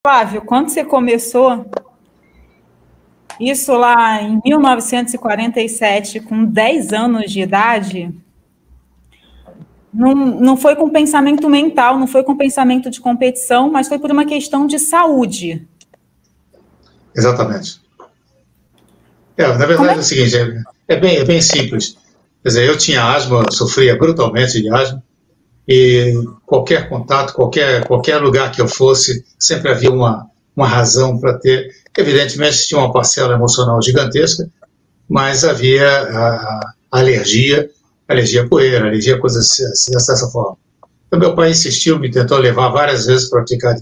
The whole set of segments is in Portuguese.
Flávio, quando você começou, isso lá em 1947, com 10 anos de idade, não foi com pensamento mental, não foi com pensamento de competição, mas foi por uma questão de saúde. Exatamente. Na verdade é o seguinte, é bem simples. Quer dizer, eu tinha asma, sofria brutalmente de asma, e qualquer contato, qualquer lugar que eu fosse, sempre havia uma razão para ter. Evidentemente tinha uma parcela emocional gigantesca, mas havia a alergia à poeira, alergia a coisas dessa forma. Então meu pai insistiu, me tentou levar várias vezes para praticar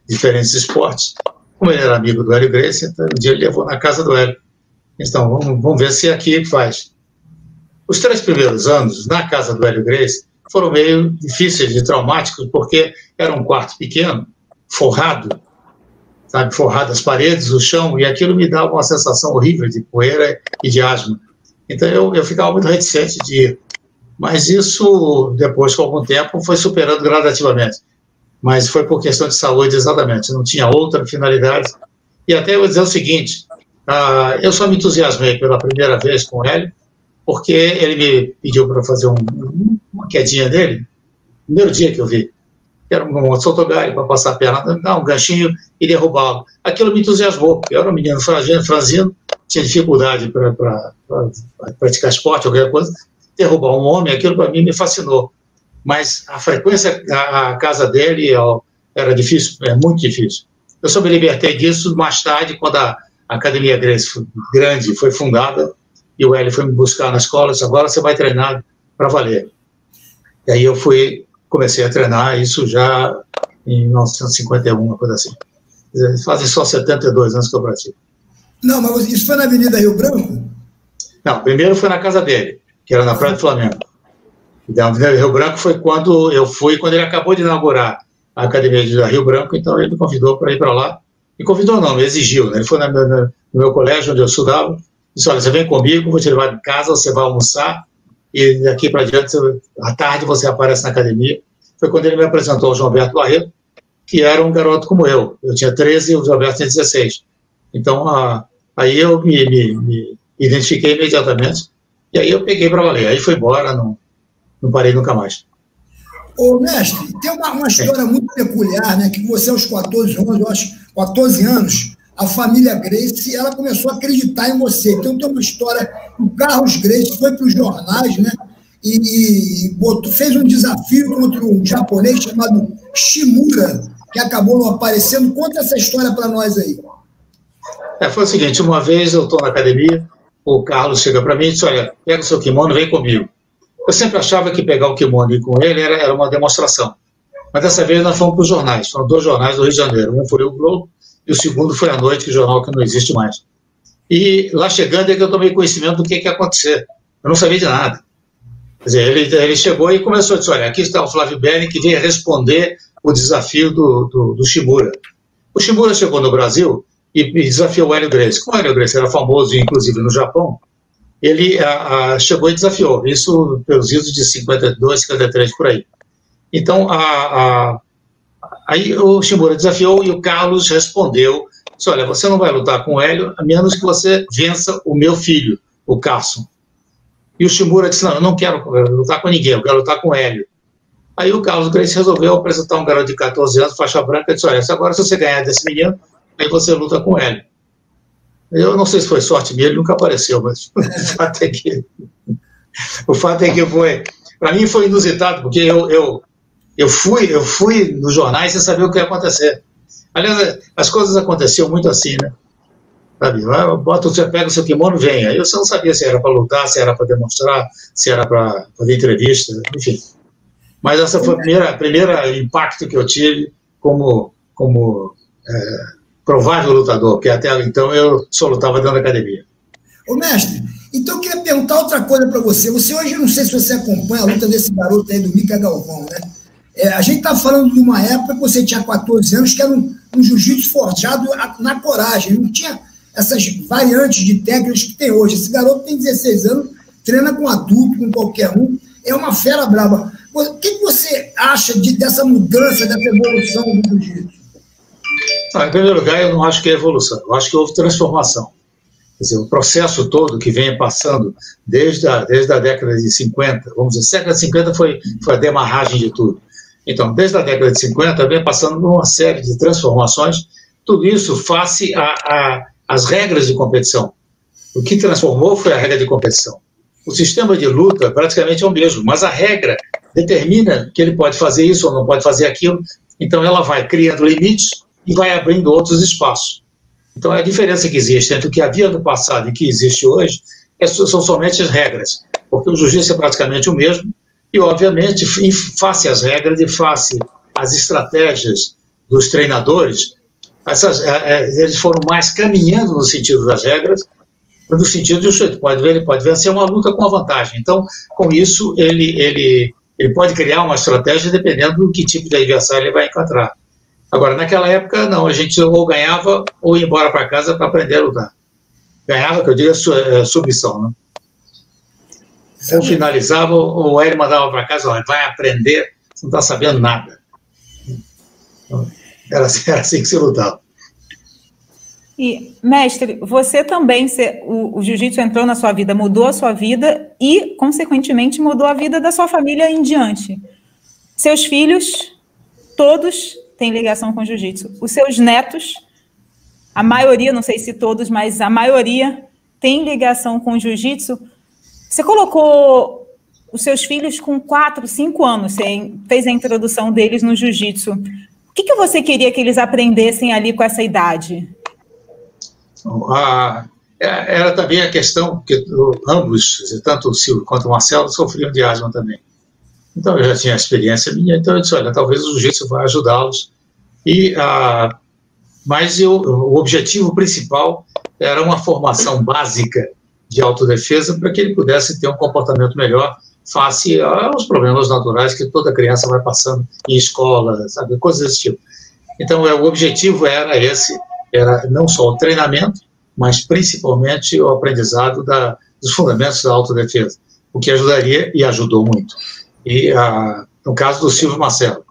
diferentes esportes. Como ele era amigo do Hélio Gracie, então um dia ele levou na casa do Hélio. Então vamos ver se é aqui que faz. Os 3 primeiros anos, na casa do Hélio Gracie, foram meio difíceis e traumáticos, porque era um quarto pequeno, forrado, sabe, forrado as paredes, o chão, e aquilo me dava uma sensação horrível de poeira e de asma. Então eu ficava muito reticente de ir. Mas isso, depois, com algum tempo, foi superando gradativamente. Mas foi por questão de saúde, exatamente, não tinha outra finalidade. E até eu vou dizer o seguinte, eu só me entusiasmei pela primeira vez com o Hélio, porque ele me pediu para fazer uma quedinha dele, no primeiro dia que eu vi. Era um sotogalho para passar a perna, dar um ganchinho e derrubá-lo. Aquilo me entusiasmou, porque eu era um menino franzino, tinha dificuldade para praticar esporte, qualquer coisa. Derrubar um homem, aquilo para mim me fascinou. Mas a frequência, a casa dele era difícil, muito difícil. Eu só me libertei disso mais tarde, quando a Academia Gracie grande foi fundada, e o Hélio foi me buscar na escola, disse, agora você vai treinar para valer. E aí eu comecei a treinar, isso já em 1951, uma coisa assim. Fazem só 72 anos que eu pratico. Não, mas isso foi na Avenida Rio Branco? Não, primeiro foi na casa dele, que era na Praia do Flamengo. E da Avenida Rio Branco foi quando eu fui, quando ele acabou de inaugurar a Academia de Rio Branco, então ele me convidou para ir para lá. Me convidou não, me exigiu, né? Ele foi no meu colégio, onde eu estudava, disse, olha, você vem comigo, vou te levar de casa, você vai almoçar, e daqui para diante, à tarde, você aparece na academia. Foi quando ele me apresentou ao João Alberto Barreto, que era um garoto como eu. Eu tinha 13 e o João Alberto tinha 16. Então, aí eu me identifiquei imediatamente, e aí eu peguei para valer. Aí fui embora, não parei nunca mais. Ô, mestre, tem uma história muito peculiar, né? Que você, aos 14 anos, eu acho, 14 anos, a família Gracie, ela começou a acreditar em você. Então tem uma história, o Carlos Gracie foi para os jornais, né? E fez um desafio contra um japonês chamado Shimura, que acabou não aparecendo. Conta essa história para nós aí. Foi o seguinte, uma vez eu estou na academia, o Carlos chega para mim e diz, olha, pega o seu kimono, vem comigo. Eu sempre achava que pegar o kimono e ir com ele era uma demonstração. Mas dessa vez nós fomos para os jornais, foram 2 jornais do Rio de Janeiro. Um foi o Globo e o segundo foi à noite, que é o jornal que não existe mais. E lá chegando é que eu tomei conhecimento do que ia acontecer. Eu não sabia de nada. Quer dizer, ele chegou e começou a dizer, olha, aqui está o Flávio Berni, que veio responder o desafio do Shimura. O Shimura chegou no Brasil e desafiou o Hélio Gracie. Como o Hélio Gracie era famoso, inclusive no Japão, ele chegou e desafiou. Isso pelos idos de 52, 53, por aí. Então, aí o Shimura desafiou e o Carlos respondeu, disse, olha, você não vai lutar com o Hélio, a menos que você vença o meu filho, o Carson. E o Shimura disse, não, eu não quero lutar com ninguém, eu quero lutar com o Hélio. Aí o Carlos Gracie resolveu apresentar um garoto de 14 anos, faixa branca, e disse, olha, agora se você ganhar desse menino, aí você luta com o Hélio. Eu não sei se foi sorte minha, ele nunca apareceu, mas o fato é que foi, para mim foi inusitado, porque eu fui nos jornais sem saber o que ia acontecer. Aliás, as coisas aconteciam muito assim, né? Sabe? Você pega o seu kimono, vem. Aí você não sabia se era para lutar, se era para demonstrar, se era para fazer entrevista, enfim. Mas essa foi o primeiro impacto que eu tive como provável lutador, porque até então eu só lutava dentro da academia. Ô, mestre, então eu queria perguntar outra coisa para você. Você hoje, não sei se você acompanha a luta desse garoto aí do Mica Galvão, né? A gente está falando de uma época que você tinha 14 anos, que era um jiu-jitsu forjado na coragem, não tinha essas variantes de técnicas que tem hoje. Esse garoto tem 16 anos, treina com adulto, com qualquer um, é uma fera brava. O que você acha dessa mudança, dessa evolução do jiu-jitsu? Em primeiro lugar, eu não acho que é evolução, eu acho que houve transformação. Quer dizer, o processo todo que vem passando desde a década de 50, vamos dizer, a década de 50 foi a demarragem de tudo. Então, desde a década de 50, vem passando por uma série de transformações, tudo isso face às regras de competição. O que transformou foi a regra de competição. O sistema de luta praticamente é o mesmo, mas a regra determina que ele pode fazer isso ou não pode fazer aquilo, então ela vai criando limites e vai abrindo outros espaços. Então, a diferença que existe entre o que havia no passado e o que existe hoje são somente as regras, porque o jiu-jitsu é praticamente o mesmo e, obviamente, em face às regras e face às estratégias dos treinadores, eles foram mais caminhando no sentido das regras, no sentido de ele pode vencer uma luta com a vantagem. Então, com isso, ele pode criar uma estratégia dependendo do que tipo de adversário ele vai encontrar. Agora, naquela época, não, a gente ou ganhava ou ia embora para casa para aprender a lutar. Ganhava, que eu digo, submissão, né? Ou finalizava, ou ele mandava para casa, olha, vai aprender, você não está sabendo nada. Era assim que se lutava. E, mestre, você também, o jiu-jitsu entrou na sua vida, mudou a sua vida e, consequentemente, mudou a vida da sua família em diante. Seus filhos, todos têm ligação com o jiu-jitsu. Os seus netos, a maioria, não sei se todos, mas a maioria tem ligação com o jiu-jitsu. Você colocou os seus filhos com 4, 5 anos, você fez a introdução deles no jiu-jitsu. O que você queria que eles aprendessem ali com essa idade? Era também a questão que ambos, tanto o Silvio quanto o Marcelo, sofriam de asma também. Então, eu já tinha a experiência minha, então eu disse, olha, talvez o jiu-jitsu vai ajudá-los. Mas o objetivo principal era uma formação básica de autodefesa para que ele pudesse ter um comportamento melhor face aos problemas naturais que toda criança vai passando em escola, sabe, coisas desse tipo. Então, o objetivo era esse, era não só o treinamento, mas principalmente o aprendizado dos fundamentos da autodefesa, o que ajudaria e ajudou muito. E no caso do Silvio Marcelo.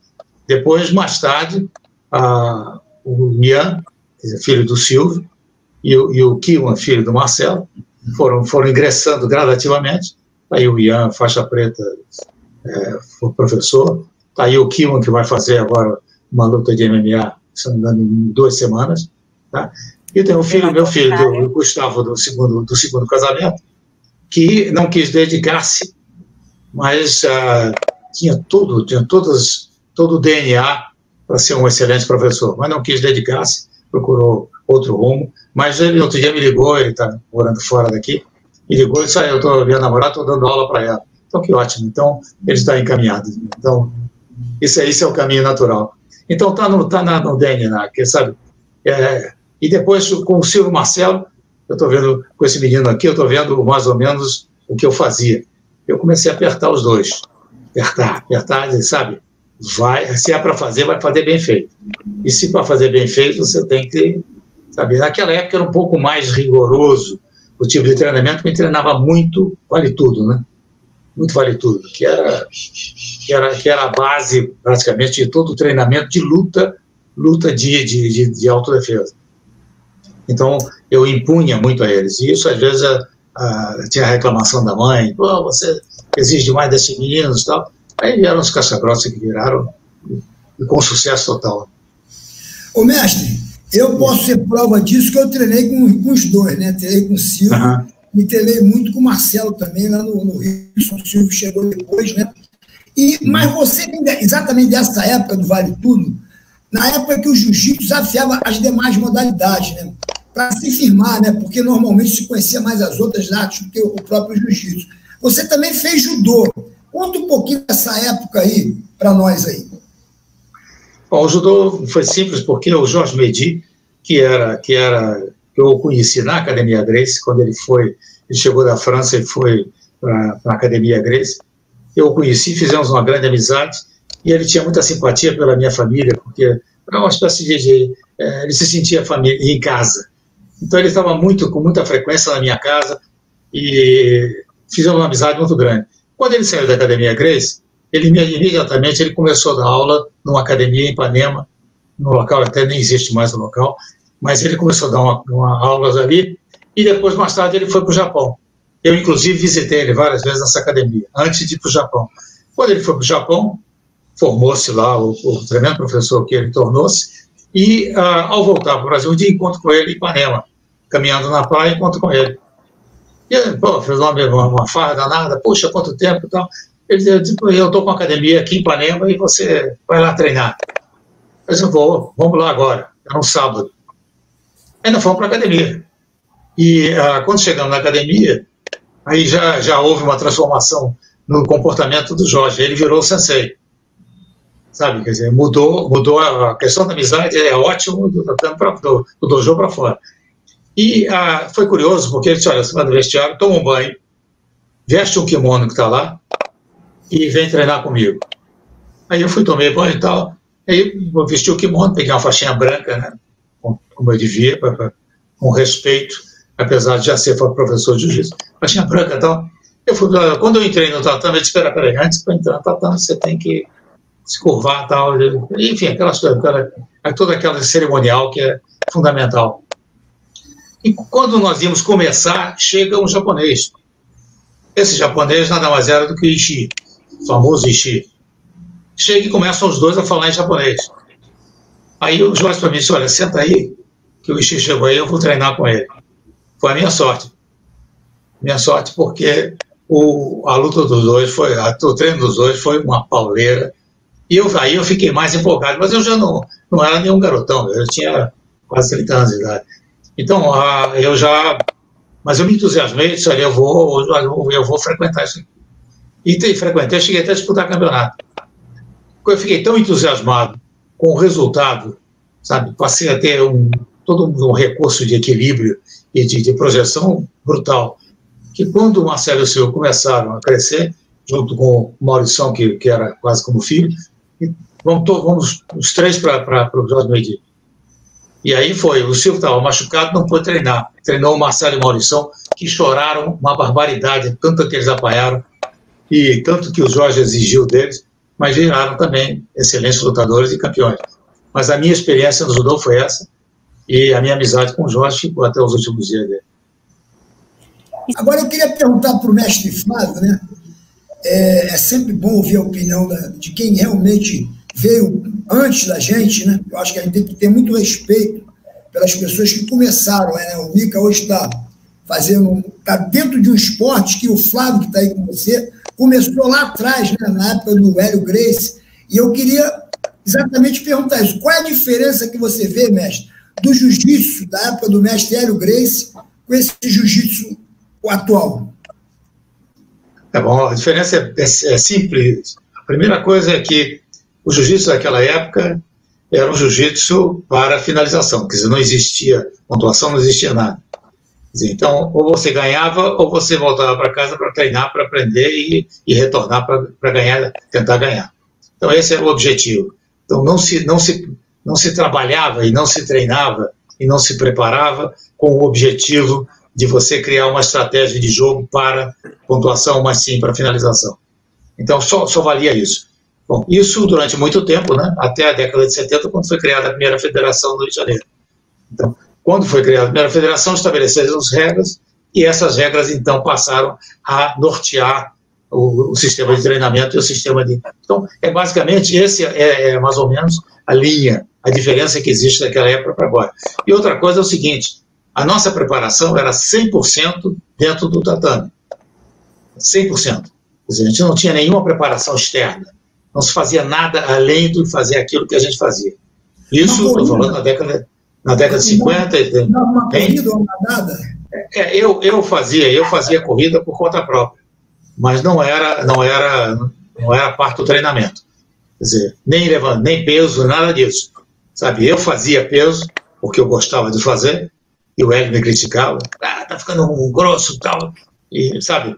Depois, mais tarde, o Ian, filho do Silvio, e o Kiwan, filho do Marcelo, foram ingressando gradativamente. Aí o Ian, faixa preta, foi professor. Está aí o Kiwan, que vai fazer agora uma luta de MMA, se não me engano, em 2 semanas. Tá? E tem meu filho, do Gustavo, do segundo casamento, que não quis dedicar-se, mas tinha todo o DNA para ser um excelente professor, mas não quis dedicar-se, procurou outro rumo, mas ele outro dia me ligou, ele está morando fora daqui, me ligou e disse, eu estou minha namorada, estou dando aula para ela. Então, que ótimo, então ele está encaminhado. Então, isso é o caminho natural. Então, está no DNA, que sabe? E depois, com o Silvio Marcelo, eu estou vendo, com esse menino aqui, eu estou vendo mais ou menos o que eu fazia. Eu comecei a apertar os dois. Apertar, sabe? Se é para fazer, vai fazer bem feito. E se para fazer bem feito, você tem que, sabe? Naquela época era um pouco mais rigoroso o tipo de treinamento, me treinava muito, vale tudo, né? Muito vale tudo, que era a base, praticamente, de todo o treinamento de luta de autodefesa. Então, eu impunha muito a eles. E isso, às vezes, tinha a reclamação da mãe, você exige demais desses meninos e tal. Aí vieram os casca-grossa que viraram, e com sucesso total. Ô, mestre, eu posso ser prova disso, que eu treinei com os dois, né? Treinei com o Silvio, e treinei muito com o Marcelo também, lá no Rio. O Silvio chegou depois, né? Mas você, exatamente dessa época do Vale Tudo, na época que o jiu-jitsu desafiava as demais modalidades, né? Para se firmar, né? Porque normalmente se conhecia mais as outras artes do que o próprio jiu-jitsu. Você também fez judô. Conta um pouquinho dessa época aí, para nós aí. Bom, o judô foi simples, porque o Jorge Medi, que eu o conheci na Academia Gracie, quando ele chegou da França e foi para a Academia Gracie, eu o conheci, fizemos uma grande amizade, e ele tinha muita simpatia pela minha família, porque era uma espécie ele se sentia em casa. Então ele estava com muita frequência na minha casa, e fizemos uma amizade muito grande. Quando ele saiu da Academia Gracie, imediatamente ele começou a dar aula numa academia em Ipanema, no local, até nem existe mais o local, mas ele começou a dar aulas ali, e depois, mais tarde, ele foi para o Japão. Eu, inclusive, visitei ele várias vezes nessa academia, antes de ir para o Japão. Quando ele foi para o Japão, formou-se lá, o tremendo professor que ele tornou-se, e ao voltar para o Brasil, um dia encontro com ele em Ipanema, caminhando na praia, encontro com ele. E ele, fez uma farra danada, puxa, quanto tempo e tal. Ele disse, eu estou com uma academia aqui em Ipanema e você vai lá treinar. Eu disse, vamos lá agora, era um sábado. Aí nós fomos para a academia. E quando chegamos na academia, aí já houve uma transformação no comportamento do Jorge, ele virou o sensei. Sabe, quer dizer, mudou a questão da amizade, é ótimo do dojo para fora. E foi curioso, porque ele disse, olha, você vai no vestiário, toma um banho, veste um kimono que está lá e vem treinar comigo. Aí eu fui, tomei banho e tal, aí eu vesti o kimono, peguei uma faixinha branca, né, como eu devia, com respeito, apesar de já ser professor de jiu-jitsu, faixinha branca e tal. Quando eu entrei no tatame, eu disse, peraí, antes para entrar no tatame você tem que se curvar e tal, enfim, toda aquela cerimonial que é fundamental. E quando nós íamos começar, chega um japonês. Esse japonês nada mais era do que o Ishii, o famoso Ishii. Chega e começam os dois a falar em japonês. Aí o Jorge para mim disse, olha, senta aí, que o Ishii chegou aí, eu vou treinar com ele. Foi a minha sorte. Minha sorte porque a luta dos dois, o treino dos dois foi uma pauleira. E aí eu fiquei mais empolgado, mas eu já não era nenhum garotão, eu tinha quase 30 anos de idade. Então, mas eu me entusiasmei, disse, olha, eu vou frequentar isso. E frequentei, cheguei até a disputar campeonato. Eu fiquei tão entusiasmado com o resultado, sabe, passei a ter todo um recurso de equilíbrio e de projeção brutal, que quando o Marcelo e o Silvio começaram a crescer, junto com o Maurição, que era quase como filho, e vamos os três para o Jorge Medir. E aí foi, o Silvio estava machucado, não pôde treinar. Treinou o Marcelo e o Maurição, que choraram uma barbaridade, tanto que eles apanharam, e tanto que o Jorge exigiu deles, mas viraram também excelentes lutadores e campeões. Mas a minha experiência no judô foi essa, e a minha amizade com o Jorge ficou até os últimos dias dele. Agora eu queria perguntar para o mestre Flávio, né? É sempre bom ouvir a opinião de quem realmente veio antes da gente, né? Eu acho que a gente tem que ter muito respeito pelas pessoas que começaram, né? O Mika hoje está dentro de um esporte que o Flávio, que está aí com você, começou lá atrás, né? Na época do Hélio Gracie, e eu queria exatamente perguntar isso. Qual é a diferença que você vê, mestre, do jiu-jitsu da época do mestre Hélio Gracie com esse jiu-jitsu atual? Tá bom, a diferença é simples. A primeira coisa é que o jiu-jitsu daquela época era um jiu-jitsu para finalização, quer dizer, não existia pontuação, não existia nada. Quer dizer, então, ou você ganhava, ou você voltava para casa para treinar, para aprender e retornar para ganhar, tentar ganhar. Então, esse era o objetivo. Então, não se trabalhava e não se treinava e não se preparava com o objetivo de você criar uma estratégia de jogo para pontuação, mas sim para finalização. Então, só valia isso. Bom, isso durante muito tempo, né? Até a década de 70, quando foi criada a primeira federação do Rio de Janeiro. Então, quando foi criada a primeira federação, estabeleceram as regras, e essas regras, então, passaram a nortear o sistema de treinamento e o sistema de... Então, basicamente, esse é mais ou menos a linha, a diferença que existe daquela época para agora. E outra coisa é o seguinte, a nossa preparação era 100% dentro do tatame. 100%. Quer dizer, a gente não tinha nenhuma preparação externa. Não se fazia nada além de fazer aquilo que a gente fazia. Isso, estou falando na década de 50. Uma corrida ou uma nadada? Eu fazia corrida por conta própria, mas não era parte do treinamento. Quer dizer, nem peso, nada disso. Sabe, eu fazia peso, porque eu gostava de fazer, e o Hélio me criticava, tá ficando grosso e tal, e, sabe,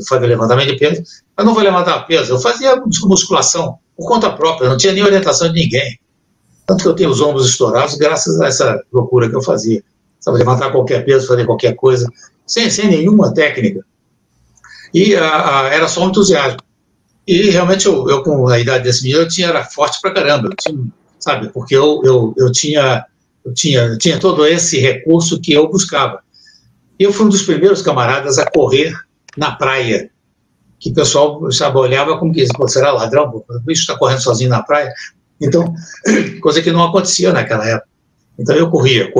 fazer levantamento de peso. Eu não vou levantar peso, eu fazia musculação por conta própria, não tinha nem orientação de ninguém. Tanto que eu tenho os ombros estourados graças a essa loucura que eu fazia. Sabe, levantar qualquer peso, fazer qualquer coisa, sem nenhuma técnica. E era só um entusiasmo. E realmente eu com a idade desse menino, era forte pra caramba. Eu sabe? Porque eu tinha todo esse recurso que eu buscava. Eu fui um dos primeiros camaradas a correr na praia, que o pessoal sabe, olhava como que será ladrão, o bicho está correndo sozinho na praia. Então, coisa que não acontecia naquela época. Então eu corria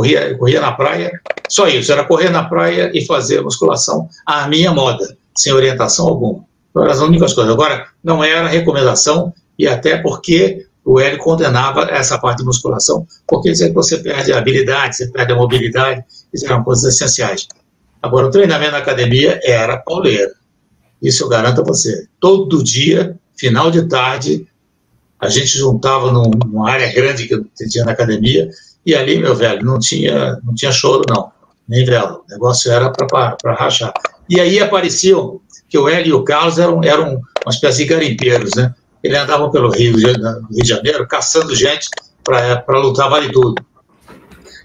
na praia, só isso, era correr na praia e fazer musculação à minha moda, sem orientação alguma. Eram as únicas coisas. Agora, não era recomendação, e até porque o Hélio condenava essa parte de musculação, porque dizia que você perde a habilidade, você perde a mobilidade, isso eram coisas essenciais. Agora, o treinamento na academia era pauleira. Isso eu garanto a você. Todo dia, final de tarde, a gente juntava numa área grande que tinha na academia, e ali, meu velho, não tinha choro, não. Nem vela. O negócio era para rachar. E aí apareciam que o Hélio e o Carlos eram uma espécie de garimpeiros, né? Eles andavam pelo Rio de Janeiro caçando gente para lutar vale tudo.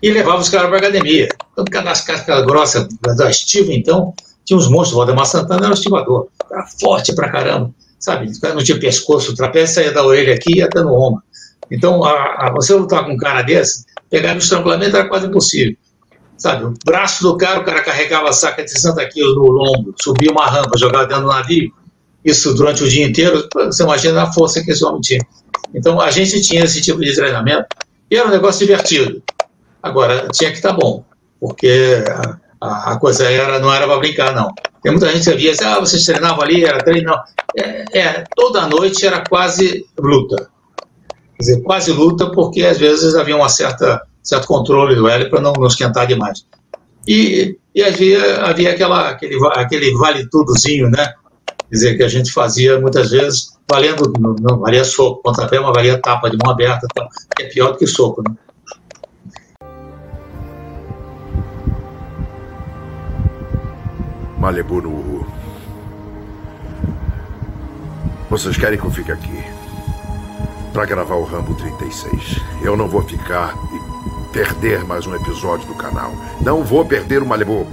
E levavam os caras para a academia. Então, das cascas grossas da estiva, então, tinha uns monstros. O Valdemar Santana era um estivador. Era forte pra caramba, sabe? Não tinha pescoço, o trapézio saía da orelha aqui e até no ombro. Então, você lutar com um cara desse, pegar no estrangulamento era quase impossível. Sabe, o braço do cara, o cara carregava a saca de 60 quilos no lombo, subia uma rampa, jogava dentro do navio, isso durante o dia inteiro, você imagina a força que esse homem tinha. Então, a gente tinha esse tipo de treinamento, e era um negócio divertido. Agora, tinha que estar bom, porque a coisa não era para brincar, não. Tem muita gente que via assim, vocês treinavam ali, era treino, não. Toda noite era quase luta. Quer dizer, quase luta, porque às vezes havia certo controle do Hélio para não esquentar demais. E havia aquele vale-tudozinho, né? Quer dizer, que a gente fazia muitas vezes, não valia soco, pontapé, mas valia tapa de mão aberta, que é pior do que soco, né? Malibu no Uhu. Vocês querem que eu fique aqui para gravar o Rambo 36. Eu não vou ficar e perder mais um episódio do canal. Não vou perder o Malibu.